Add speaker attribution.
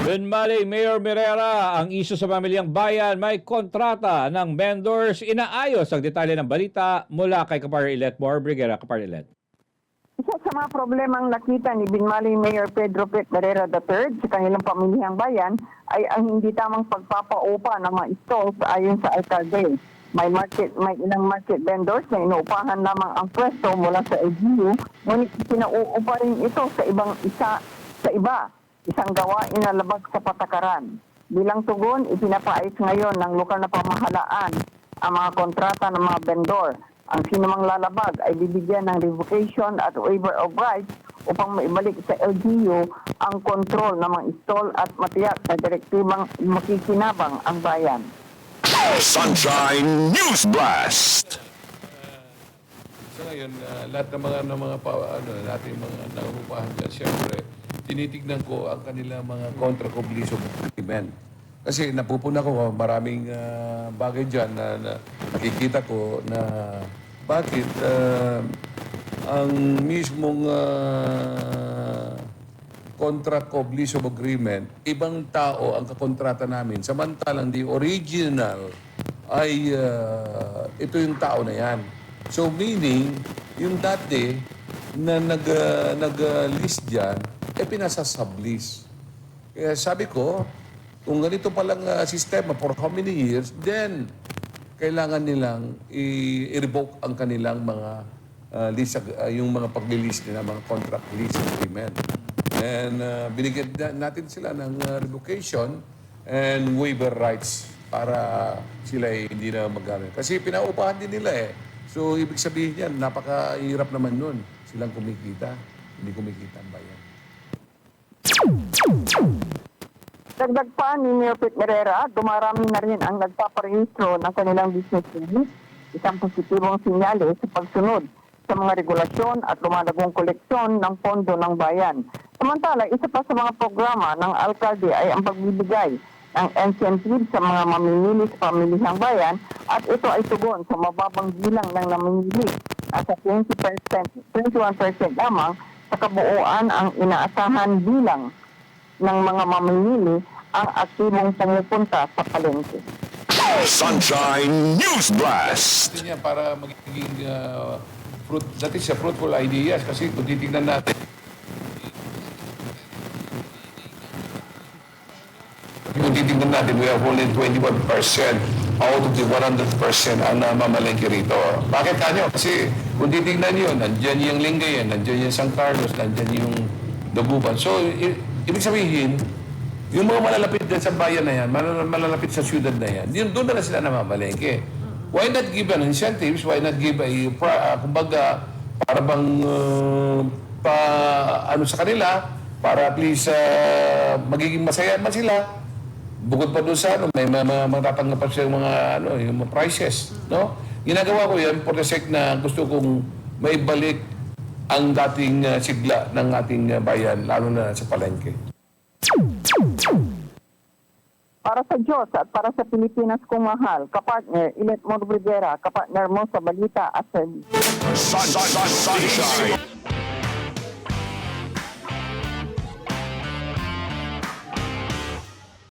Speaker 1: Benmaling Mayor Mirera, ang isyu sa pamilyang bayan may kontrata ng vendors. Inaayos ang detalye ng balita mula kay Kapar-Ilet Mor Brigera. Kapar-Ilet.
Speaker 2: Isa sa mga problemang nakita ni Binmaling Mayor Pedro Pet Barrera III sa kanilang pamilihang bayan ay ang hindi tamang pagpapaupa ng mga stalls ayon sa alkalde. May ilang market vendors na inuupahan lamang ang pwesto mula sa LGU, ngunit pinauupa rin ito sa iba, isang gawain na labag sa patakaran. Bilang tugon, ipinapaayos ngayon ng lokal na pamahalaan ang mga kontrata ng mga vendor. Ang sinumang lalabag ay bibigyan ng revocation at waiver of rights upang maibalik sa LGU ang kontrol ng mga stall at matiyak na direktibang makikinabang ang bayan.
Speaker 3: Sunshine News Blast.
Speaker 4: So ngayon, lahat ng nating mga nangungupahan dyan, siyempre, tinitignan ko ang kanilang mga contract obligation agreement. Kasi napupuna ko maraming bagay dyan na nakikita ko na bakit ang mismong contract obligation agreement, ibang tao ang kakontrata namin. Samantalang the original ay ito yung tao na yan. So meaning, yung dati na nag-list dyan, pinasa-sublease. Kaya sabi ko, kung ganito palang sistema for how many years, then kailangan nilang i-revoke ang kanilang mga yung mga pag-release nila, mga contract lease agreement. And binigyan natin sila ng revocation and waiver rights para sila hindi na mag-gamit. Kasi pinaupahan din nila eh. So ibig sabihin yan, napakahirap naman nun. Silang kumikita, hindi kumikita ang bayan.
Speaker 2: Dagdag pa ni Mayor Pet Barrera, dumarami na rin ang nagpaparehistro ng kanilang business unit. Isang positibong sinyales sa pagsunod sa mga regulasyon at lumalagong koleksyon ng pondo ng bayan. Samantala, isa pa sa mga programa ng alkalde ay ang pagbibigay ng incentive sa mga mamimili sa pamilihang bayan at ito ay tugon sa mababang bilang ng namimili at sa 21% lamang sa kabuuan ang inaasahan bilang ng mga mamimili ang aktibong pumupunta sa palengke.
Speaker 3: Sunshine News Blast.
Speaker 4: Natin yan para magiging that is a fruitful ideas kasi kung titignan natin, we have only 21% out of the 100% ang namamalengke rito. Bakit kanyo? Kasi kung titignan nyo, nandyan yung Lingayen, nandyan yung San Carlos, nandyan yung Dagupan. So, ibig sabihin, yung mga malalapit din sa bayan na yan, malalapit sa syudad na yan, doon na sila namamalengke. Why not give an incentives? Why not give kumbaga, para bang ano sa kanila, para at least magiging masaya man sila. Bukod pa doon sa may matatanggap pa siya yung mga prices, no? Ginagawa ko yan for the sake na gusto kong maibalik ang dating sigla ng ating bayan, lalo na sa palengke.
Speaker 2: Para sa Diyos at para sa Pilipinas kong mahal, kapartner, Ilet Mor Brigera, kapartner mo sa balita at service.
Speaker 3: Sunshine.